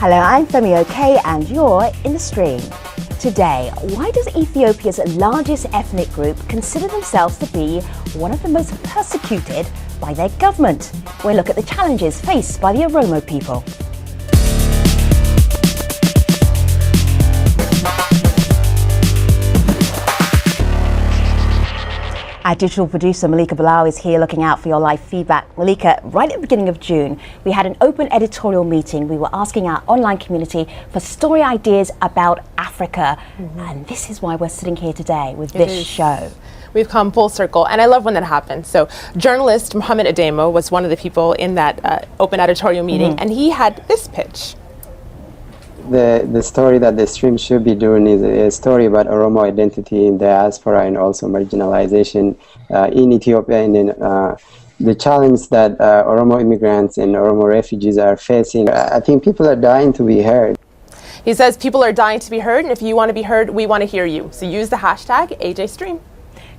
Hello, I'm Femi OK and you're in the stream. Today, why does Ethiopia's largest ethnic group consider themselves to be one of the most persecuted by their government? We'll look at the challenges faced by the Oromoo people. Our digital producer Malika Bilal is here looking out for your live feedback. Malika, right at the beginning of June, we had an open editorial meeting. We were asking our online community for story ideas about Africa. And this is why we're sitting here today with this show. We've come full circle, and I love when that happens. So journalist Mohammed Ademo was one of the people in that open editorial meeting, and he had this pitch. The story that the stream should be doing is a story about Oromo identity in diaspora and also marginalization in Ethiopia, and then the challenge that Oromo immigrants and Oromo refugees are facing. I think people are dying to be heard. He says people are dying to be heard, and if you want to be heard, we want to hear you. So use the hashtag AJStream.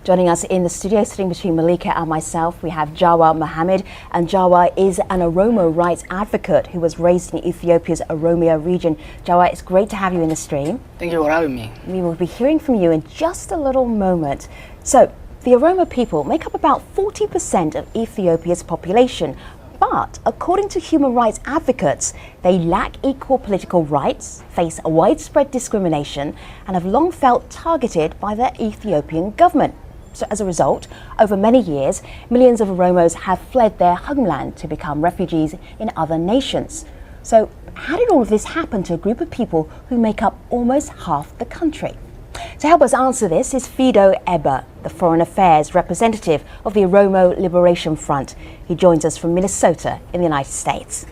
Joining us in the studio, sitting between Malika and myself, we have Jawa Mohammed. And Jawa is an Oromo rights advocate who was raised in Ethiopia's Oromia region. Jawa, it's great to have you in the stream. Thank you for having me. We will be hearing from you in just a little moment. So, the Oromo people make up about 40% of Ethiopia's population. But according to human rights advocates, they lack equal political rights, face widespread discrimination, and have long felt targeted by the Ethiopian government. So as a result, over many years, millions of Oromos have fled their homeland to become refugees in other nations. So how did all of this happen to a group of people who make up almost half the country? To help us answer this is Fido Eber, the Foreign Affairs representative of the Oromo Liberation Front. He joins us from Minnesota in the United States.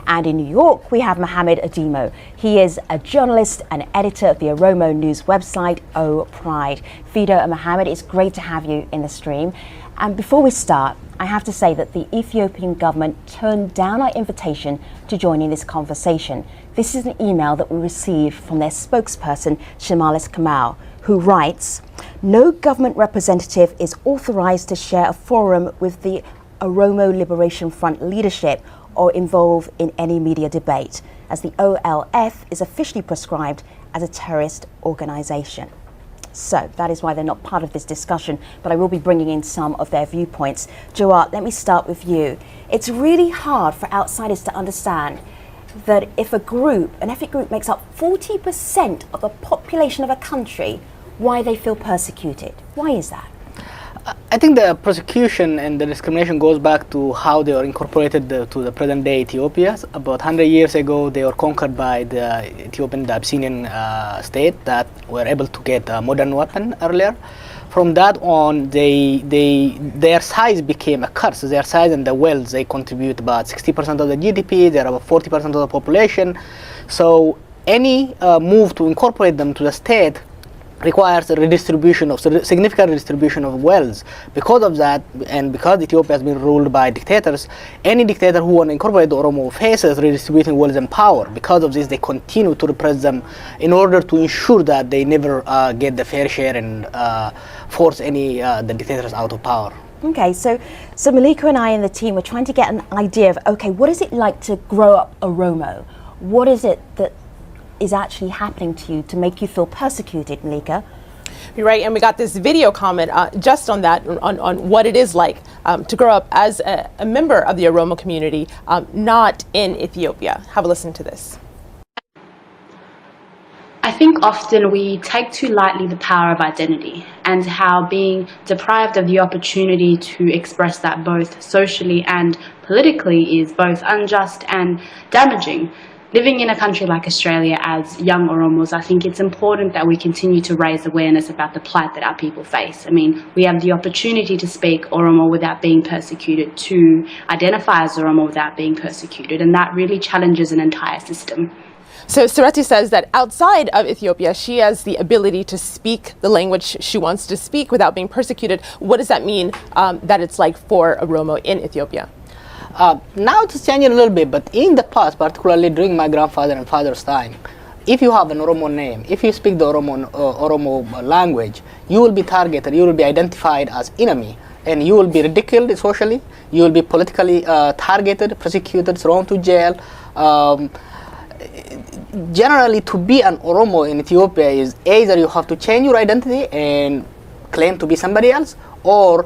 And in New York, we have Mohammed Ademo. He is a journalist and editor of the Oromo news website, O Pride. Fido and Mohammed, it's great to have you in the stream. And before we start, I have to say that the Ethiopian government turned down our invitation to join in this conversation. This is an email that we received from their spokesperson, Shimalis Kamau, who writes, "No government representative is authorized to share a forum with the Oromo Liberation Front leadership or involve in any media debate, as the OLF is officially prescribed as a terrorist organization." So that is why they're not part of this discussion, but I will be bringing in some of their viewpoints. Jawad, let me start with you. It's really hard for outsiders to understand that if an ethnic group makes up 40% of the population of a country, why they feel persecuted. Why is that? I think the persecution and the discrimination goes back to how they were incorporated to the present day Ethiopia. About 100 years ago, they were conquered by the Ethiopian, the Abyssinian state that were able to get a modern weapon earlier. From that on, their size became a curse. Their size and the wealth, they contribute about 60% of the GDP. They're about 40% of the population. So any move to incorporate them to the state requires a significant redistribution of wealth. Because of that, and because Ethiopia has been ruled by dictators, any dictator who wants to incorporate the Oromo faces redistributing wealth and power. Because of this, they continue to repress them in order to ensure that they never get the fair share and force the dictators out of power. Okay, so Malika and I and the team were trying to get an idea of, okay, what is it like to grow up Oromo? What is it that is actually happening to you to make you feel persecuted, Malika? You're right, and we got this video comment just on that, on what it is like to grow up as a member of the Oromo community, not in Ethiopia. Have a listen to this. I think often we take too lightly the power of identity and how being deprived of the opportunity to express that both socially and politically is both unjust and damaging. Living in a country like Australia as young Oromos, I think it's important that we continue to raise awareness about the plight that our people face. I mean, we have the opportunity to speak Oromo without being persecuted, to identify as Oromo without being persecuted, and that really challenges an entire system. So Sarati says that outside of Ethiopia, she has the ability to speak the language she wants to speak without being persecuted. What does that mean that it's like for Oromo in Ethiopia? Now it's changing a little bit, but in the past, particularly during my grandfather and father's time, if you have an Oromo name, if you speak the Oromo language, you will be targeted, you will be identified as enemy, and you will be ridiculed socially, you will be politically targeted, persecuted, thrown to jail. generally to be an Oromo in Ethiopia is either you have to change your identity and claim to be somebody else, or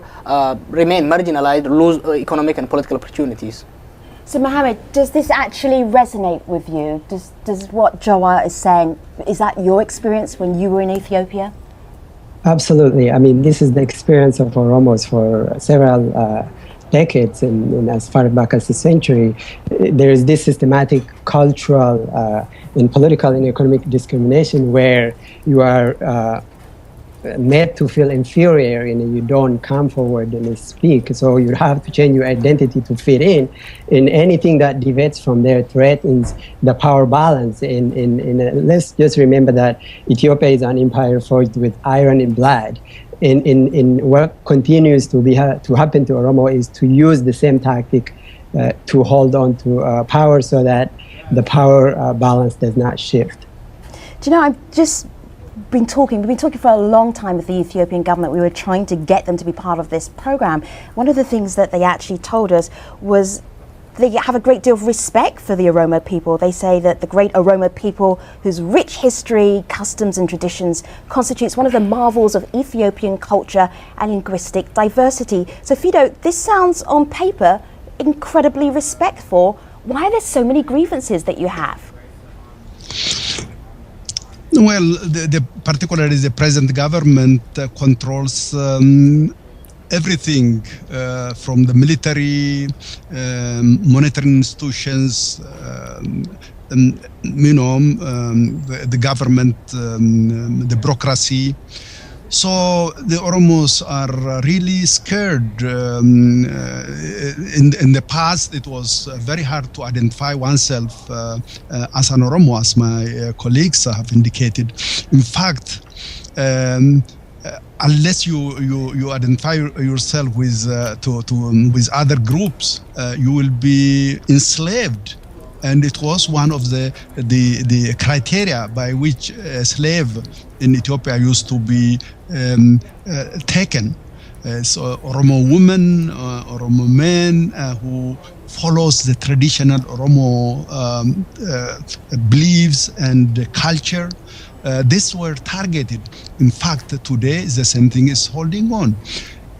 remain marginalized, lose economic and political opportunities. So Mohammed, does this actually resonate with you? Does what Jawar is saying, is that your experience when you were in Ethiopia? Absolutely. I mean, this is the experience of Oromos for several decades, and as far back as the century. There is this systematic cultural and political and economic discrimination where you are made to feel inferior and you don't come forward and speak. So you have to change your identity to fit in. And anything that deviates from there threatens the power balance. And let's just remember that Ethiopia is an empire forged with iron and blood. In what continues to happen to Oromo is to use the same tactic to hold on to power so that the power balance does not shift. Do you know, we've been talking for a long time with the Ethiopian government. We were trying to get them to be part of this program. One of the things that they actually told us was they have a great deal of respect for the Oromo people. They say that the great Oromo people, whose rich history, customs and traditions constitutes one of the marvels of Ethiopian culture and linguistic diversity. So Fido, this sounds on paper incredibly respectful. Why are there so many grievances that you have? Well, particularly the present government controls everything from the military, monetary institutions, the government, the bureaucracy. So the Oromos are really scared. In the past, it was very hard to identify oneself as an Oromo, as my colleagues have indicated. In fact, unless you identify yourself with with other groups, you will be enslaved. And it was one of the criteria by which a slave in Ethiopia used to be taken. So Oromo women, Oromo men who follows the traditional Oromo beliefs and culture, these were targeted. In fact, today the same thing is holding on.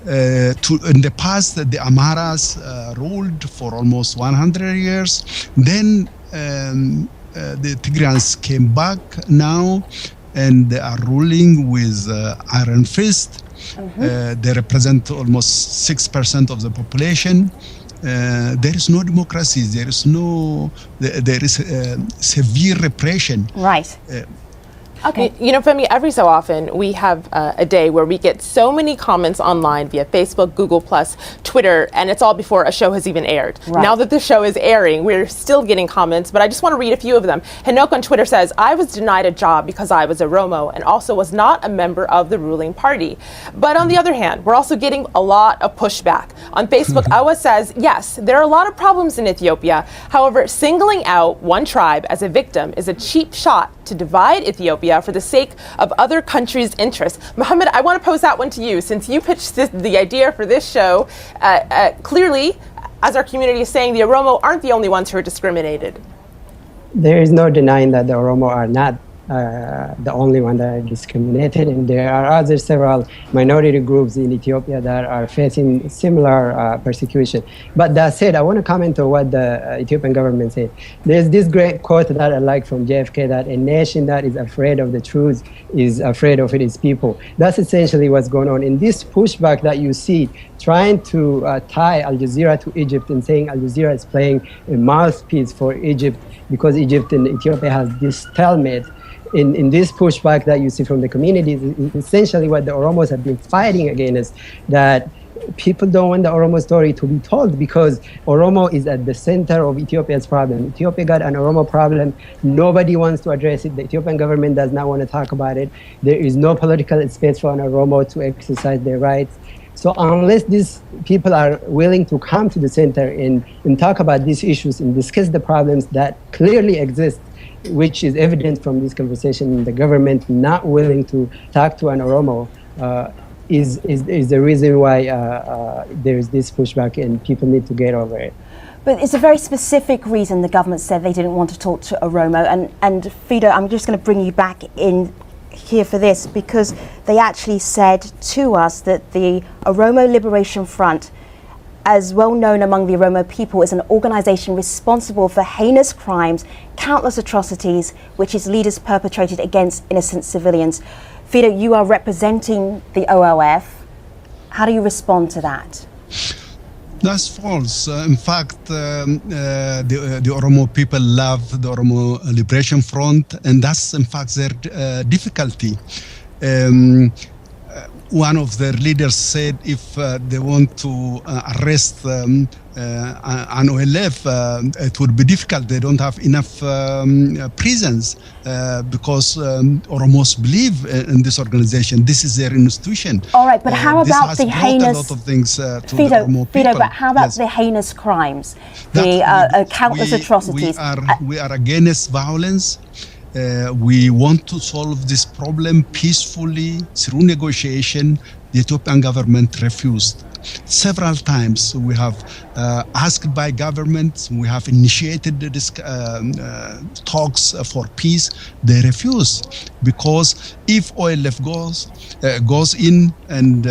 In the past, the Amaras ruled for almost 100 years. Then the Tigrayans came back now, and they are ruling with iron fist. They represent almost 6% of the population. There is no democracy. There is severe repression. Right. Okay. You know, Femi, every so often we have a day where we get so many comments online via Facebook, Google+, Twitter, and it's all before a show has even aired. Right. Now that the show is airing, we're still getting comments, but I just want to read a few of them. Henok on Twitter says, I was denied a job because I was a Oromo and also was not a member of the ruling party. But on the other hand, we're also getting a lot of pushback. On Facebook, Awa says, yes, there are a lot of problems in Ethiopia. However, singling out one tribe as a victim is a cheap shot to divide Ethiopia for the sake of other countries' interests. Mohammed, I want to pose that one to you. Since you pitched the idea for this show, clearly, as our community is saying, the Oromo aren't the only ones who are discriminated. There is no denying that the Oromo are not the only one that are discriminated, and there are several minority groups in Ethiopia that are facing similar persecution. But that said, I want to comment on what the Ethiopian government said. There's this great quote that I like from JFK, that a nation that is afraid of the truth is afraid of its people. That's essentially what's going on. In this pushback that you see, trying to tie Al Jazeera to Egypt and saying Al Jazeera is playing a mouthpiece for Egypt because Egypt and Ethiopia has this stalemate. In this pushback that you see from the communities, essentially what the Oromos have been fighting against, that people don't want the Oromo story to be told because Oromo is at the center of Ethiopia's problem. Ethiopia got an Oromo problem. Nobody wants to address it. The Ethiopian government does not want to talk about it. There is no political space for an Oromo to exercise their rights. So unless these people are willing to come to the center and talk about these issues and discuss the problems that clearly exist, which is evident from this conversation, the government not willing to talk to an Oromo is the reason why there is this pushback and people need to get over it. But it's a very specific reason the government said they didn't want to talk to Oromo. And Fido, I'm just going to bring you back in here for this, because they actually said to us that the Oromo Liberation Front, as well known among the Oromo people, is an organization responsible for heinous crimes, countless atrocities, which its leaders perpetrated against innocent civilians. Fido, you are representing the OLF. How do you respond to that? That's false. In fact, the Oromo people love the Oromo Liberation Front, and that's in fact their difficulty. One of their leaders said if they want to arrest an OLF, it would be difficult. They don't have enough prisons because Oromos believe in this organization. This is their institution. All right, but how about the heinous? A lot of things to Fido, the Oromo people. but how about the heinous crimes, the countless atrocities? We are against violence. We want to solve this problem peacefully through negotiation. The Ethiopian government refused. Several times we have asked by governments, we have initiated this, talks for peace. They refuse, because if OLF goes in and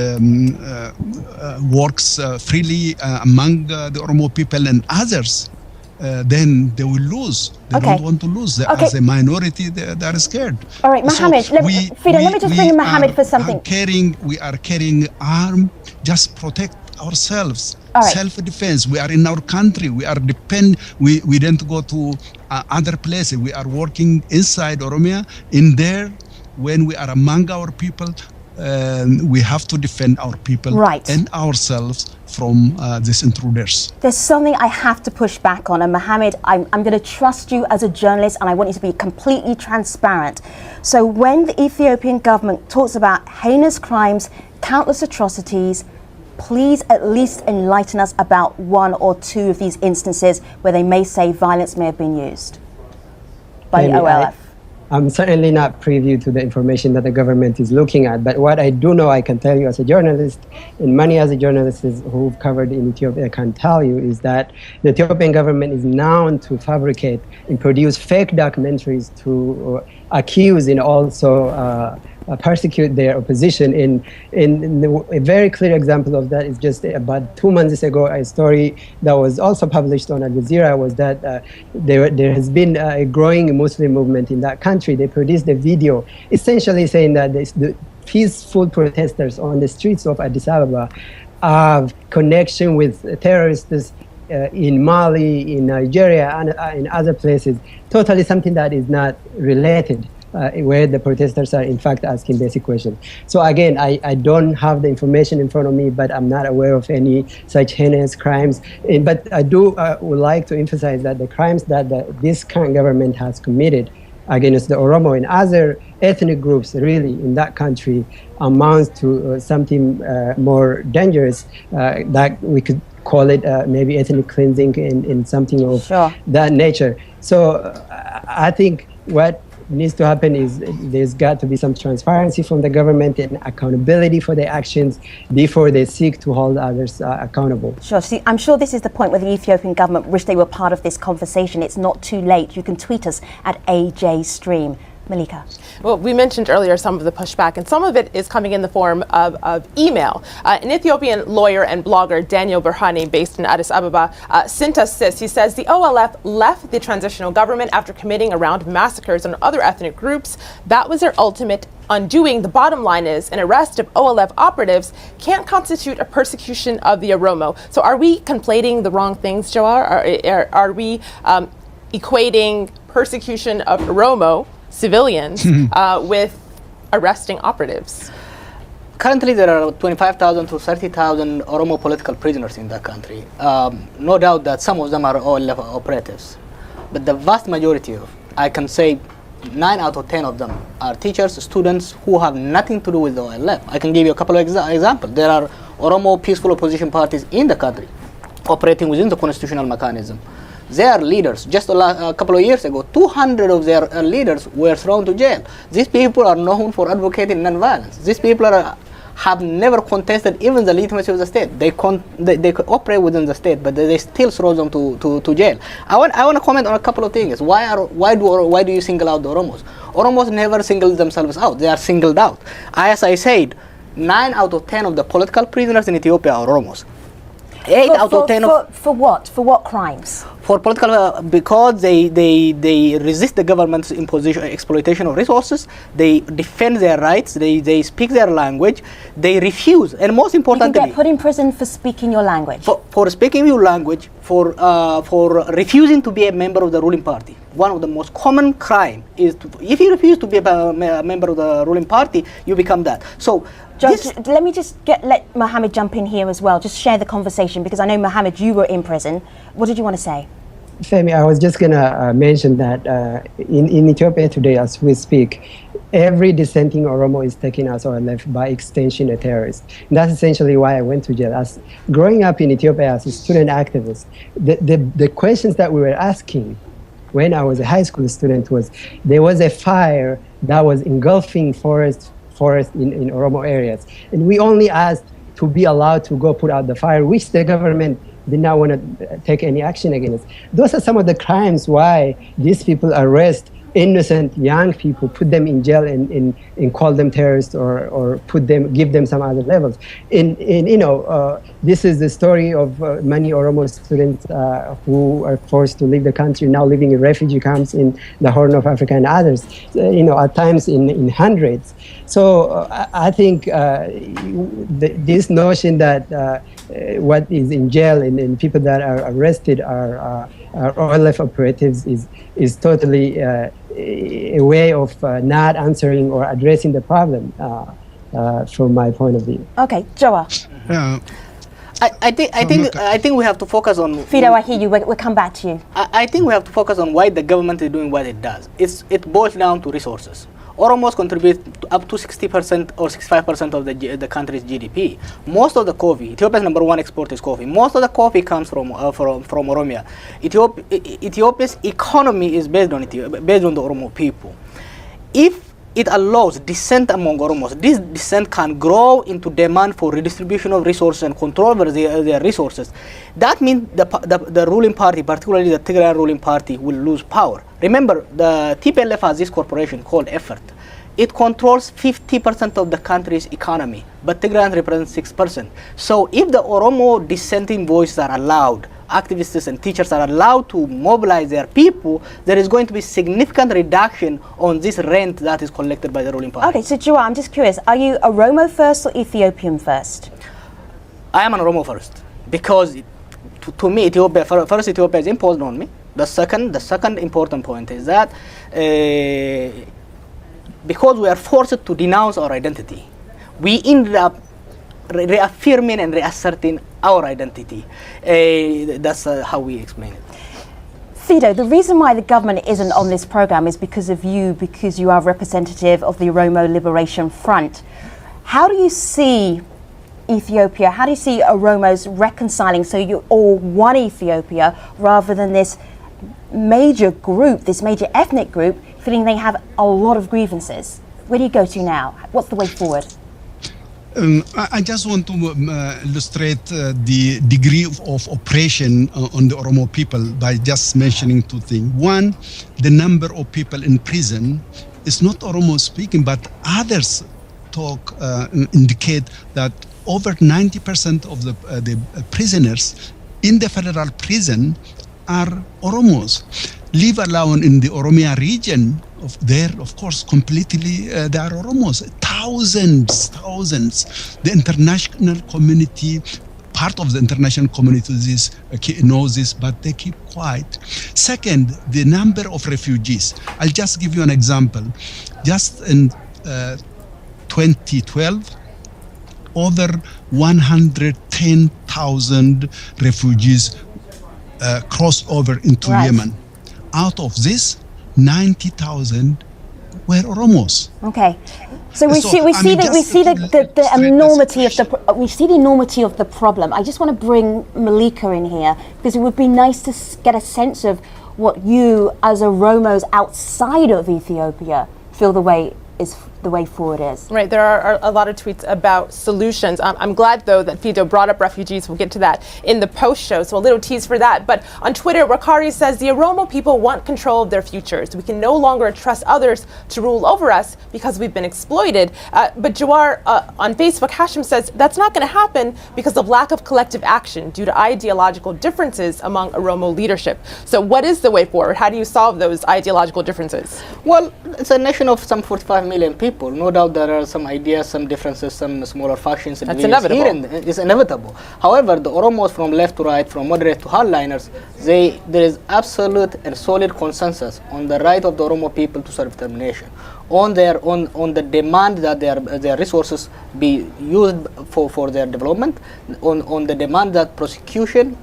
works freely among the Oromo people and others, then they will lose. They don't want to lose. As a minority, they are scared. All right, Mohammed, So let me just bring in Mohammed for something. We are carrying arm, just protect ourselves. All right. Self-defense. We are in our country. We are we don't go to other places. We are working inside Oromia. In there, when we are among our people, we have to defend our people and ourselves from these intruders. There's something I have to push back on, and Mohammed, I'm going to trust you as a journalist, and I want you to be completely transparent. So when the Ethiopian government talks about heinous crimes, countless atrocities, please at least enlighten us about one or two of these instances where they may say violence may have been used by the OLF. I'm certainly not privy to the information that the government is looking at, but what I do know, I can tell you as a journalist, and many other journalists who've covered in Ethiopia can tell you, is that the Ethiopian government is known to fabricate and produce fake documentaries to accuse and also persecute their opposition. A very clear example of that is just about 2 months ago, a story that was also published on Al Jazeera was that there has been a growing Muslim movement in that country. They produced a video essentially saying that the peaceful protesters on the streets of Addis Ababa have connection with terrorists in Mali, in Nigeria, and in other places. Totally something that is not related. Where the protesters are in fact asking basic questions. So again, I don't have the information in front of me, but I'm not aware of any such heinous crimes. But I do would like to emphasize that the crimes that this current government has committed against the Oromo and other ethnic groups really in that country amounts to something more dangerous that we could call it maybe ethnic cleansing in something of that nature. So I think what needs to happen is there's got to be some transparency from the government and accountability for their actions before they seek to hold others accountable. Sure. See, I'm sure this is the point where the Ethiopian government wish they were part of this conversation. It's not too late. You can tweet us at AJStream. Malika. Well, we mentioned earlier some of the pushback, and some of it is coming in the form of email. An Ethiopian lawyer and blogger, Daniel Berhane, based in Addis Ababa, sent us this. He says the OLF left the transitional government after committing around massacres on other ethnic groups. That was their ultimate undoing. The bottom line is an arrest of OLF operatives can't constitute a persecution of the Oromo. So are we conflating the wrong things, Jawar? Are we equating persecution of Oromo civilians with arresting operatives? Currently, there are 25,000 to 30,000 Oromo political prisoners in that country. No doubt that some of them are OLF operatives. But the vast majority of, I can say 9 out of 10 of them, are teachers, students who have nothing to do with the OLF. I can give you a couple of examples. There are Oromo peaceful opposition parties in the country operating within the constitutional mechanism. Their leaders, just a couple of years ago, 200 of their leaders were thrown to jail. These people are known for advocating nonviolence. These people are have never contested even the legitimacy of the state. They operate within the state, but they still throw them to jail. I want to comment on a couple of things. Why do you single out the Oromos? Oromos never single themselves out. They are singled out. As I said, 9 out of 10 of the political prisoners in Ethiopia are Oromos. 8 out of 10 for what? For what crimes? For political, because they resist the government's imposition, exploitation of resources. They defend their rights. They speak their language. They refuse, and most importantly, you can get put in prison for speaking your language. For speaking your language, for refusing to be a member of the ruling party. One of the most common crime is if you refuse to be a member of the ruling party, you become that. So. Let me just let Mohammed jump in here as well. Just share the conversation, because I know, Mohammed, you were in prison. What did you want to say? Femi, I was just going to mention that in Ethiopia today, as we speak, every dissenting Oromo is taken as or left, by extension, a terrorist. And that's essentially why I went to jail. As growing up in Ethiopia as a student activist, the questions that we were asking when I was a high school student was, there was a fire that was engulfing forest in Oromo areas. And we only asked to be allowed to go put out the fire, which the government did not want to take any action against. Those are some of the crimes why these people arrest innocent young people, put them in jail and call them terrorists or give them some other levels. This is the story of many Oromo students who are forced to leave the country, now living in refugee camps in the Horn of Africa and others, at times in hundreds. So I think this notion that what is in jail and people that are arrested are OLF operatives is totally a way of not answering or addressing the problem from my point of view. Okay, Joa. I think we have to focus on. Fido, I hear you. We'll come back to you. I think we have to focus on why the government is doing what it does. It boils down to resources. Oromos contribute up to 60% or 65% of the country's GDP. Most of the coffee, Ethiopia's #1 export is coffee. Most of the coffee comes from Oromia. Ethiopia's economy is based on the Oromo people. If it allows dissent among Oromos, this dissent can grow into demand for redistribution of resources and control over their resources. That means the ruling party, particularly the Tigrayan ruling party, will lose power. Remember, the TPLF has this corporation called Effort. It controls 50% of the country's economy, but Tigrayan represents 6%. So if the Oromo dissenting voices are allowed, activists and teachers are allowed to mobilize their people, there is going to be significant reduction on this rent that is collected by the ruling party. Okay, so Joa, I'm just curious, are you Oromo first or Ethiopian first? I am an Oromo first, because to me, Ethiopia is imposed on me. The second important point is that because we are forced to denounce our identity, we ended up reaffirming and reasserting our identity. That's how we explain it. Fido, the reason why the government isn't on this program is because of you, because you are representative of the Oromo Liberation Front. How do you see Ethiopia, how do you see Oromos reconciling so you're all one Ethiopia rather than this major group, this major ethnic group, feeling they have a lot of grievances? Where do you go to now? What's the way forward? I just want to illustrate the degree of oppression on the Oromo people by just mentioning two things. One, the number of people in prison is not Oromo speaking, but others indicate that over 90% of the prisoners in the federal prison are Oromos. Leave alone in the Oromia region, of course, completely they are Oromos. Thousands. The international community, part of the international community knows this, but they keep quiet. Second, the number of refugees. I'll just give you an example. Just in 2012, over 110,000 refugees crossed over into Yemen. Out of this, 90,000 were Oromos. Okay, so we see the enormity of the problem. I just want to bring Malika in here because it would be nice to get a sense of what you, as Oromos outside of Ethiopia, feel the way is the way forward is. Right, there are a lot of tweets about solutions. I'm glad, though, that Fido brought up refugees. We'll get to that in the post show, so a little tease for that. But on Twitter, Rakari says the Oromo people want control of their futures. We can no longer trust others to rule over us because we've been exploited. But Jawar on Facebook, Hashim says that's not going to happen because of lack of collective action due to ideological differences among Oromo leadership. So what is the way forward? How do you solve those ideological differences? Well, it's a nation of some 45 million people. No doubt there are some ideas, some differences, some smaller factions. That's inevitable. It's inevitable. However, the Oromos from left to right, from moderate to hardliners, there is absolute and solid consensus on the right of the Oromo people to self-determination, on the demand that their resources be used for their development, on the demand that prosecution,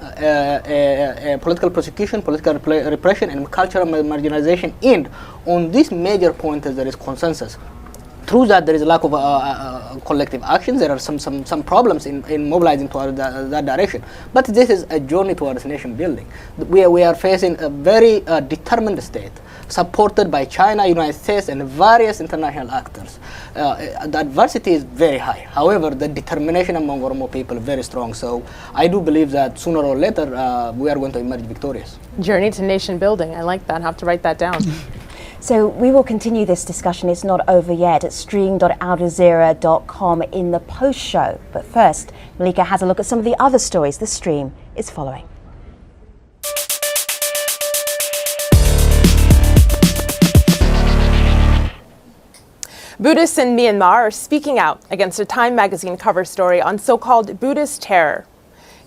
political prosecution, political repression, and cultural marginalization end. On these major points, there is consensus. True that there is a lack of collective actions. There are some problems in mobilizing toward that direction. But this is a journey towards nation building. We are facing a very determined state, supported by China, United States, and various international actors. The adversity is very high. However, the determination among Oromo people is very strong. So I do believe that sooner or later we are going to emerge victorious. Journey to nation building. I like that. I have to write that down. So we will continue this discussion. It's not over yet at stream.aljazeera.com in the post show. But first, Malika has a look at some of the other stories the stream is following. Buddhists in Myanmar are speaking out against a Time magazine cover story on so-called Buddhist terror.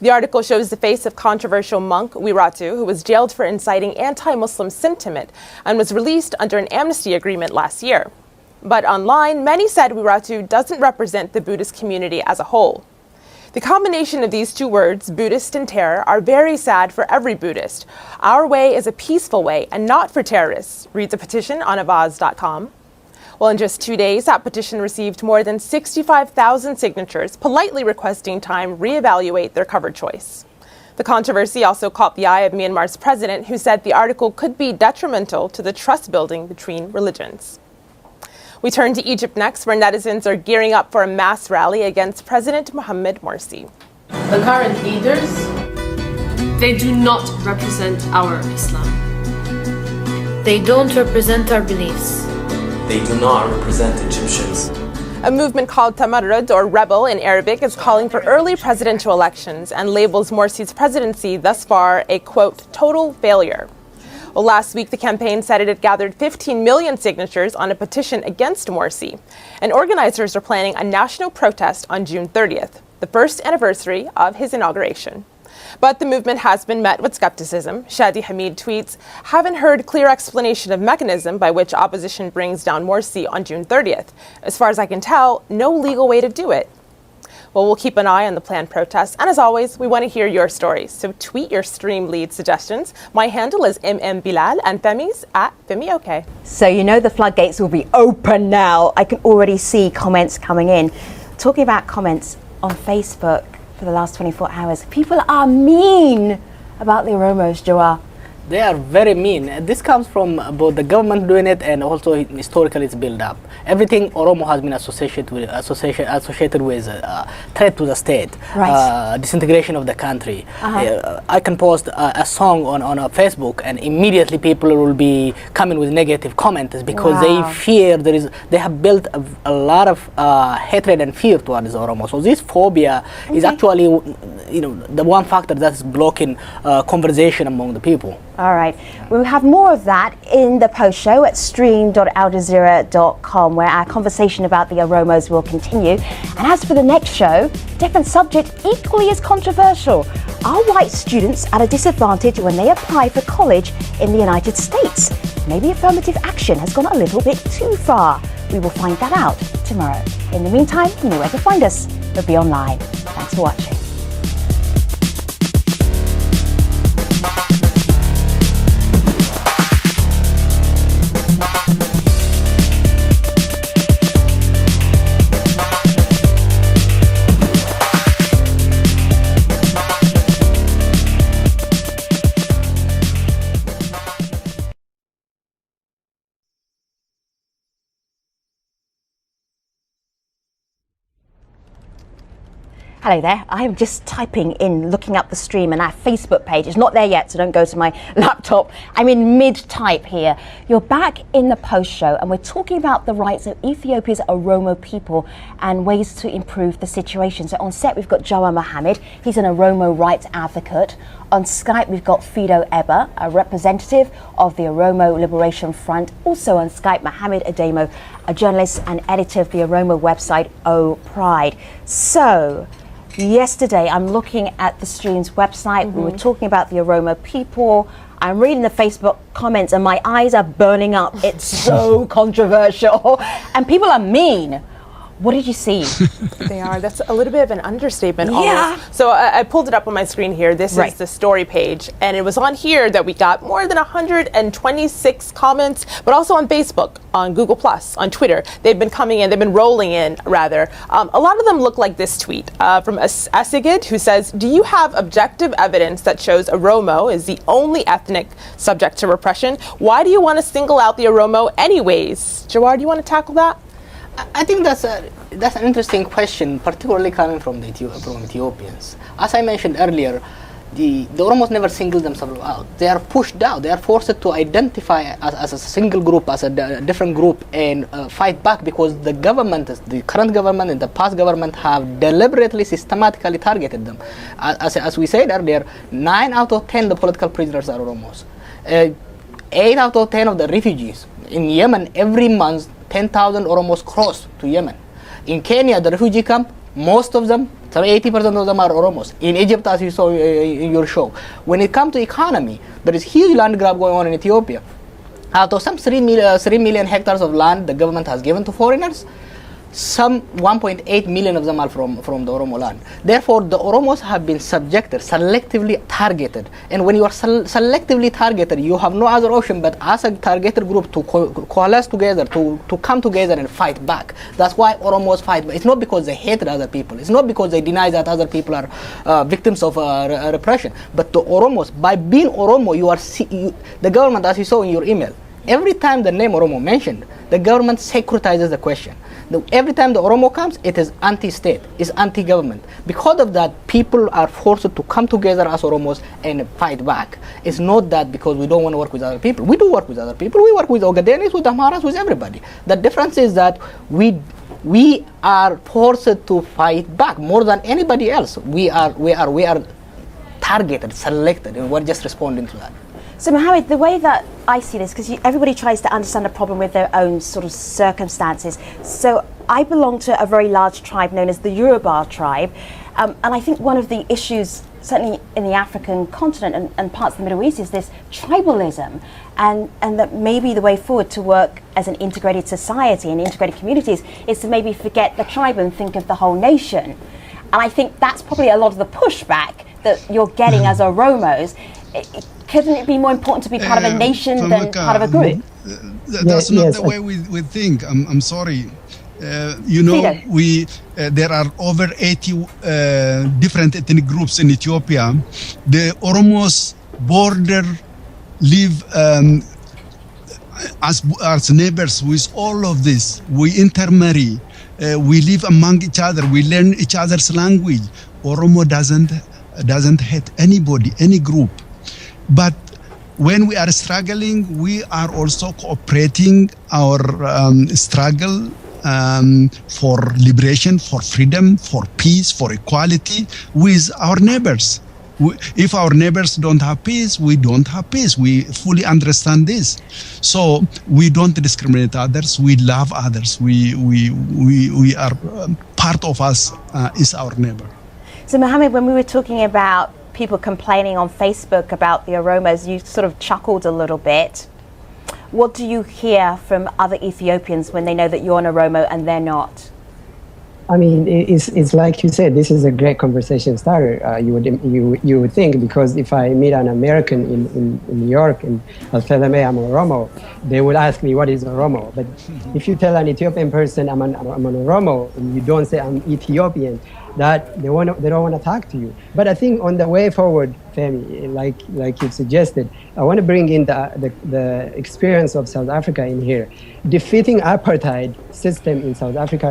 The article shows the face of controversial monk Wiratu, who was jailed for inciting anti-Muslim sentiment and was released under an amnesty agreement last year. But online, many said Wiratu doesn't represent the Buddhist community as a whole. The combination of these two words, Buddhist and terror, are very sad for every Buddhist. Our way is a peaceful way and not for terrorists, reads a petition on avaz.com. Well, in just 2 days, that petition received more than 65,000 signatures, politely requesting Time reevaluate their cover choice. The controversy also caught the eye of Myanmar's president, who said the article could be detrimental to the trust building between religions. We turn to Egypt next, where netizens are gearing up for a mass rally against President Mohamed Morsi. The current leaders, they do not represent our Islam. They don't represent our beliefs. They do not represent Egyptians. A movement called Tamarrud, or Rebel in Arabic, is calling for early presidential elections and labels Morsi's presidency thus far a, quote, total failure. Well, last week the campaign said it had gathered 15 million signatures on a petition against Morsi, and organizers are planning a national protest on June 30th, the first anniversary of his inauguration. But the movement has been met with skepticism. Shadi Hamid tweets, haven't heard clear explanation of mechanism by which opposition brings down Morsi on June 30th. As far as I can tell, no legal way to do it. Well, we'll keep an eye on the planned protests. And as always, we want to hear your stories. So tweet your stream lead suggestions. My handle is mmbilal and Femi's at FemiOK. So you know the floodgates will be open now. I can already see comments coming in. Talking about comments on Facebook, for the last 24 hours. People are mean about the Oromos, Jawar. They are very mean. This comes from both the government doing it and also historically it's built up. Everything Oromo has been associated with threat to the state, right. Disintegration of the country. I can post a song on Facebook and immediately people will be coming with negative comments because they fear they have built a lot of hatred and fear towards Oromo. So this phobia is actually the one factor that's blocking conversation among the people. All right. We'll have more of that in the post show at stream.aljazeera.com, where our conversation about the Oromos will continue. And as for the next show, different subject, equally as controversial. Are white students at a disadvantage when they apply for college in the United States? Maybe affirmative action has gone a little bit too far. We will find that out tomorrow. In the meantime, you know where to find us. We'll be online. Thanks for watching. Hello there. I am just typing in, looking up the stream, and our Facebook page is not there yet, so don't go to my laptop. I'm in mid-type here. You're back in the post show, and we're talking about the rights of Ethiopia's Oromo people and ways to improve the situation. So on set, we've got Jawar Mohammed. He's an Oromo rights advocate. On Skype, we've got Fido Eba, a representative of the Oromo Liberation Front. Also on Skype, Mohammed Ademo, a journalist and editor of the Oromo website, O Pride. So, yesterday, I'm looking at the stream's website. We were talking about the Oromo people. I'm reading the Facebook comments and my eyes are burning up. It's so controversial. And people are mean. What did you see? They are. That's a little bit of an understatement. Yeah. Almost. So I pulled it up on my screen here. This Right. is the story page. And it was on here that we got more than 126 comments, but also on Facebook, on Google+, on Twitter. They've been coming in, they've been rolling in, rather. A lot of them look like this tweet from Asigid, who says, do you have objective evidence that shows Oromo is the only ethnic subject to repression? Why do you want to single out the Oromo anyways? Jawar, do you want to tackle that? I think that's an interesting question, particularly coming from from Ethiopians. As I mentioned earlier, the Oromos never single themselves out. They are pushed out. They are forced to identify as a single group, as a different group, and fight back because the government, the current government and the past government, have deliberately, systematically targeted them. As we said earlier, 9 out of 10 the political prisoners are Oromos. 8 out of 10 of the refugees in Yemen every month. 10,000 Oromos cross to Yemen. In Kenya, the refugee camp, most of them, 80% of them are Oromos. In Egypt, as you saw in your show. When it comes to economy, there is huge land grab going on in Ethiopia. Out of some 3 million hectares of land the government has given to foreigners, some 1.8 million of them are from the Oromo land. Therefore, the Oromos have been subjected, selectively targeted. And when you are selectively targeted, you have no other option but as a targeted group to coalesce together, to come together and fight back. That's why Oromos fight back. It's not because they hate other people. It's not because they deny that other people are victims of repression. But the Oromos, by being Oromo, the government, as you saw in your email, every time the name Oromo mentioned, the government securitizes the question. Every time the Oromo comes, it is anti-state, it's anti-government. Because of that, people are forced to come together as Oromos and fight back. It's not that because we don't want to work with other people. We do work with other people. We work with Ogadenis, with Amharas, with everybody. The difference is that we are forced to fight back more than anybody else. We are targeted, selected, and we're just responding to that. So Mohammed, the way that I see this, because everybody tries to understand the problem with their own sort of circumstances. So I belong to a very large tribe known as the Yoruba tribe. And I think one of the issues, certainly in the African continent and parts of the Middle East, is this tribalism. And that maybe the way forward to work as an integrated society and integrated communities is to maybe forget the tribe and think of the whole nation. And I think that's probably a lot of the pushback that you're getting as Oromos. Couldn't it be more important to be part of a nation than part of a group? That's not the way we think. I'm sorry. There are over 80 different ethnic groups in Ethiopia. The Oromos live as neighbors with all of this. We intermarry. We live among each other. We learn each other's language. Oromo doesn't hate anybody, any group. But when we are struggling, we are also cooperating our struggle for liberation, for freedom, for peace, for equality with our neighbors. If our neighbors don't have peace, we don't have peace. We fully understand this. So we don't discriminate others. We love others. We are part of us is our neighbor. So Mohammed, when we were talking about people complaining on Facebook about the Oromos, you sort of chuckled a little bit. What do you hear from other Ethiopians when they know that you're an Oromo and they're not? I mean, it's like you said, this is a great conversation starter. You would think, because if I meet an American in New York and I'll tell them, hey, I'm an Oromo, they will ask me, what is Oromo? But if you tell an Ethiopian person I'm an Oromo and you don't say I'm Ethiopian, that they don't want to talk to you. But I think on the way forward, Femi, like you suggested, I want to bring in the experience of South Africa in here. Defeating apartheid system in South Africa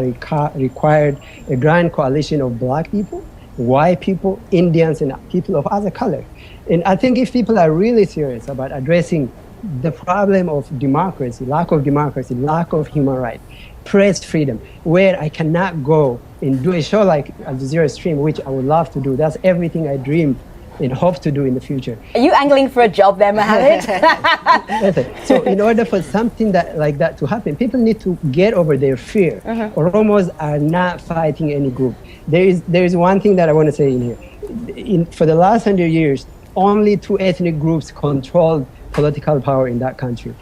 required a grand coalition of black people white people, Indians, and people of other color. And I think if people are really serious about addressing the problem of democracy, lack of human rights, press freedom, where I cannot go and do a show like Al Jazeera Stream, which I would love to do. That's everything I dream and hope to do in the future. Are you angling for a job there, Mohammed? So in order for something like that to happen, people need to get over their fear. Oromos are not fighting any group. There is one thing that I want to say in here. For the last 100 years, only 2 ethnic groups controlled political power in that country.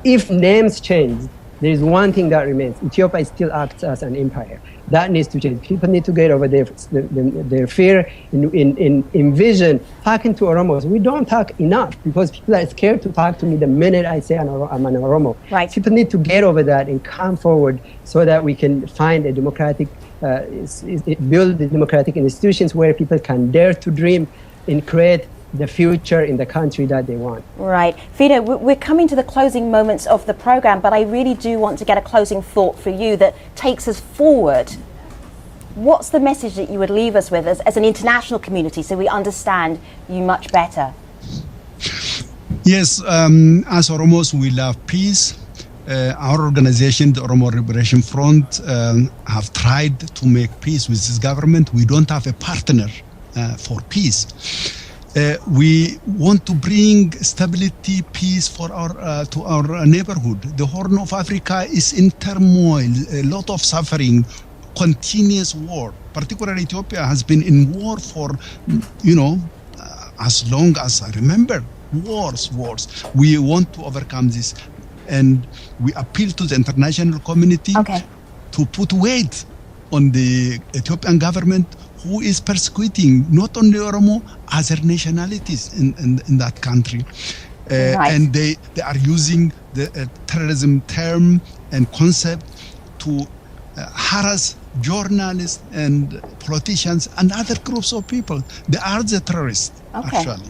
If names change, there is one thing that remains. Ethiopia still acts as an empire. That needs to change. People need to get over their fear and envision talking to Oromos. We don't talk enough because people are scared to talk to me the minute I say I'm an Oromo. Right. People need to get over that and come forward so that we can find a democratic, build the democratic institutions where people can dare to dream and create the future in the country that they want. Right. Fido, we're coming to the closing moments of the program, but I really do want to get a closing thought for you that takes us forward. What's the message that you would leave us with as an international community so we understand you much better? Yes, as Oromos, we love peace. Our organization, the Oromo Liberation Front, have tried to make peace with this government. We don't have a partner for peace. We want to bring stability, peace for to our neighborhood. The Horn of Africa is in turmoil, a lot of suffering, continuous war. Particularly Ethiopia has been in war for, as long as I remember. Wars. We want to overcome this, and we appeal to the international community to put weight on the Ethiopian government, who is persecuting not only Oromo, other nationalities in that country. And they are using the terrorism term and concept to harass journalists and politicians and other groups of people. They are the terrorists, actually.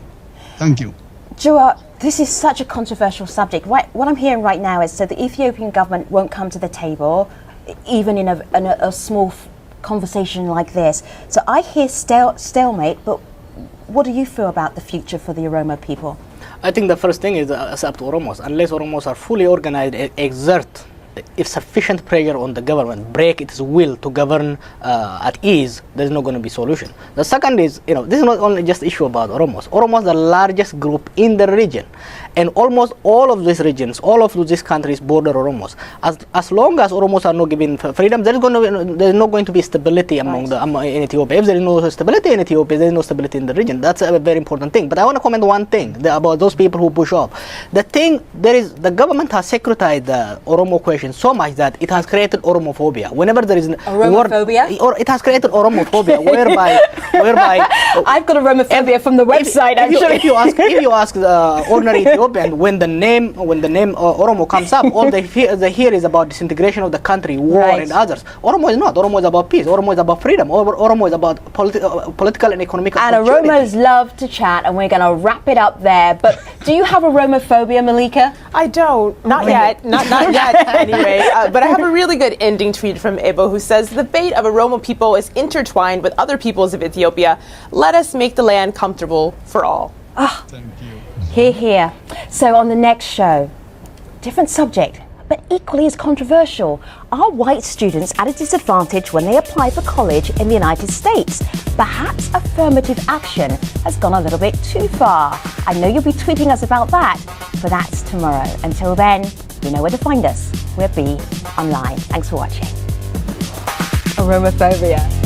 Thank you. Jua, this is such a controversial subject. What I'm hearing right now is so the Ethiopian government won't come to the table, even in a small conversation like this. So I hear stalemate, but what do you feel about the future for the Oromo people? I think the first thing is it's up to Oromos. Unless Oromos are fully organized, exert if sufficient pressure on the government, break its will to govern at ease, there's not going to be solution. The second is, this is not only just issue about Oromos. Oromos are the largest group in the region, and almost all of these regions, all of these countries border Oromos. As long as Oromos are not given freedom, there's not going to be stability among in Ethiopia. If there is no stability in Ethiopia, there is no stability in the region. That's a very important thing. But I want to comment one thing about those people who push off. The government has securitized the Oromo question so much that it has created Oromophobia. Whenever there is Oromophobia? It has created Oromophobia, whereby I've got Oromophobia from the website. If you ask the ordinary Ethiopian, when the name Oromo comes up, all they hear is about disintegration of the country, war, and others. Oromo is not. Oromo is about peace. Oromo is about freedom. Oromo is about political and economic opportunity. And Oromos love to chat, and we're going to wrap it up there. But do you have Oromophobia, Malika? I don't. Not yet. Not yet, anyway. But I have a really good ending tweet from Ebo, who says, "The fate of Oromo people is intertwined with other peoples of Ethiopia. Let us make the land comfortable for all." Thank you. Hear, hear. So on the next show, different subject, but equally as controversial. Are white students at a disadvantage when they apply for college in the United States? Perhaps affirmative action has gone a little bit too far. I know you'll be tweeting us about that, but that's tomorrow. Until then, you know where to find us. We're Be Online. Thanks for watching. Oromophobia.